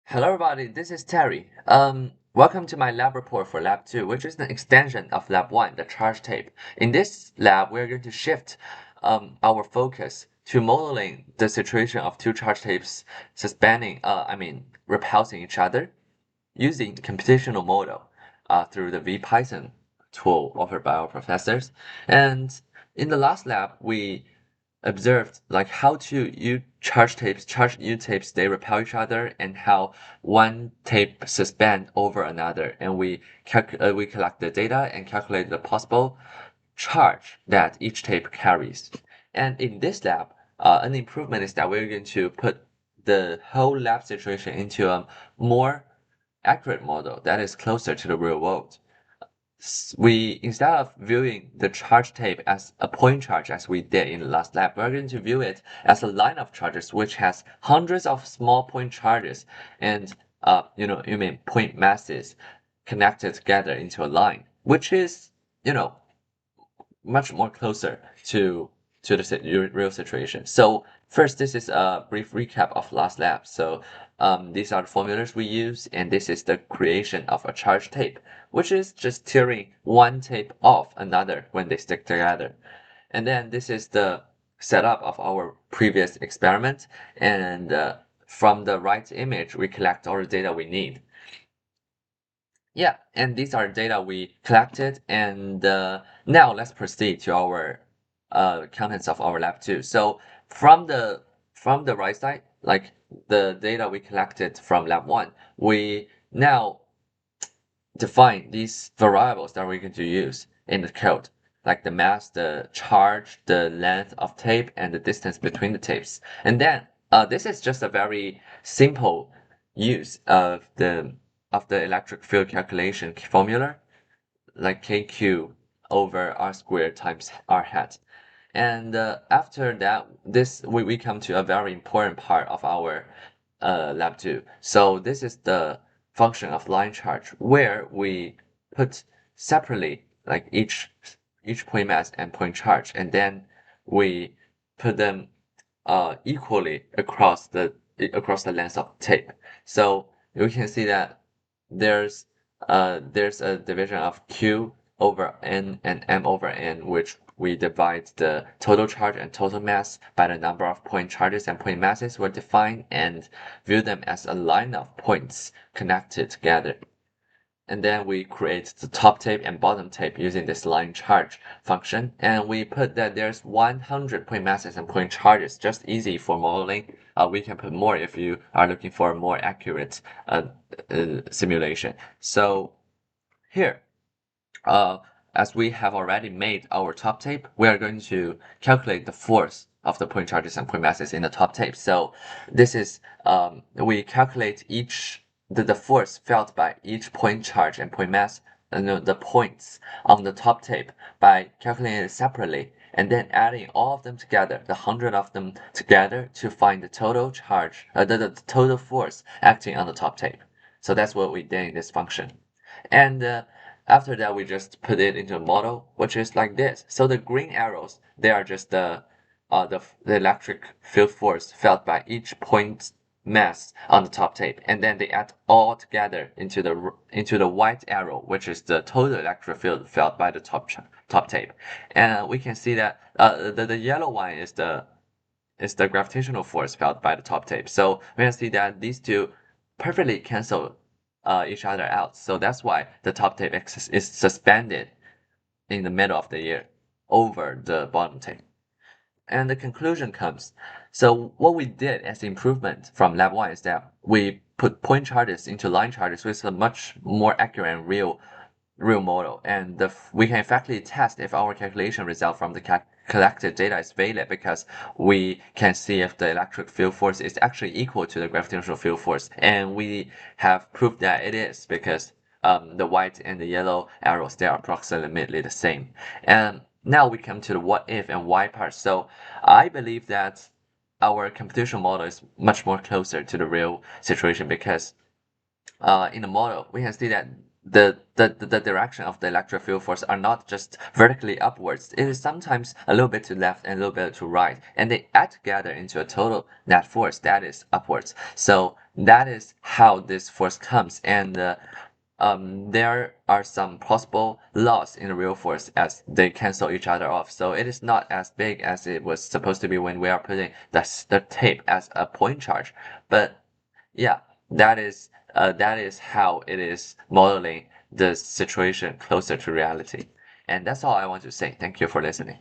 Hello everybody, this is Terry. Welcome to my lab report for Lab 2, which is an extension of Lab 1, the charge tape. In this lab, we're going to shift our focus to modeling the situation of two charge tapes repulsing each other using computational model through the VPython tool offered by our professors. And in the last lab, we observed like how two charge U tapes they repel each other and how one tape suspend over another, and we collect the data and calculate the possible charge that each tape carries. And in this lab, an improvement is that we're going to put the whole lab situation into a more accurate model that is closer to the real world. We, instead of viewing the charge tape as a point charge as we did in the last lab, we're going to view it as a line of charges which has hundreds of small point charges and point masses connected together into a line, which is much more closer to the real situation. So first, this is a brief recap of last lab. So these are the formulas we use, and this is the creation of a charge tape, which is just tearing one tape off another when they stick together. And then this is the setup of our previous experiment, and from the right image, we collect all the data we need. Yeah, and these are data we collected, and now let's proceed to our contents of our lab 2. So from the right side, like the data we collected from lab 1, we now define these variables that we're going to use in the code, like the mass, the charge, the length of tape, and the distance between the tapes. And then this is just a very simple use of the electric field calculation formula, like KQ over R squared times R hat. And after that, we come to a very important part of our lab 2. So this is the function of line charge, where we put separately like each point mass and point charge, and then we put them equally across the length of tape. So you can see that there's there's a division of Q over N and M over N, which we divide the total charge and total mass by the number of point charges and point masses were defined and view them as a line of points connected together. And then we create the top tape and bottom tape using this line charge function. And we put that there's 100 point masses and point charges, just easy for modeling. We can put more if you are looking for a more accurate simulation. So here, uh, as we have already made our top tape, we are going to calculate the force of the point charges and point masses in the top tape. So this is, we calculate the force felt by each point charge and point mass, the points on the top tape by calculating it separately and then adding all of them together, the 100 of them together to find the total charge, the total force acting on the top tape. So that's what we did in this function. And after that, we just put it into a model, which is like this. So the green arrows, they are just the electric field force felt by each point mass on the top tape, and then they add all together into the white arrow, which is the total electric field felt by the top tape. And we can see that the yellow one is the gravitational force felt by the top tape. So we can see that these two perfectly cancel each other out. So that's why the top tape is suspended in the middle of the year over the bottom tape. And the conclusion comes. So what we did as improvement from lab 1 is that we put point charges into line charges with a much more accurate and real model, and we can effectively test if our calculation result from the collected data is valid, because we can see if the electric field force is actually equal to the gravitational field force, and we have proved that it is, because the white and the yellow arrows, they are approximately the same. And now we come to the what if and why part. So I believe that our computational model is much more closer to the real situation, because in the model, we can see that the direction of the electric field force are not just vertically upwards. It is sometimes a little bit to left and a little bit to right, and they add together into a total net force that is upwards. So that is how this force comes. And there are some possible laws in the real force as they cancel each other off. So it is not as big as it was supposed to be when we are putting the tape as a point charge. But yeah, that is how it is modeling the situation closer to reality. And that's all I want to say. Thank you for listening.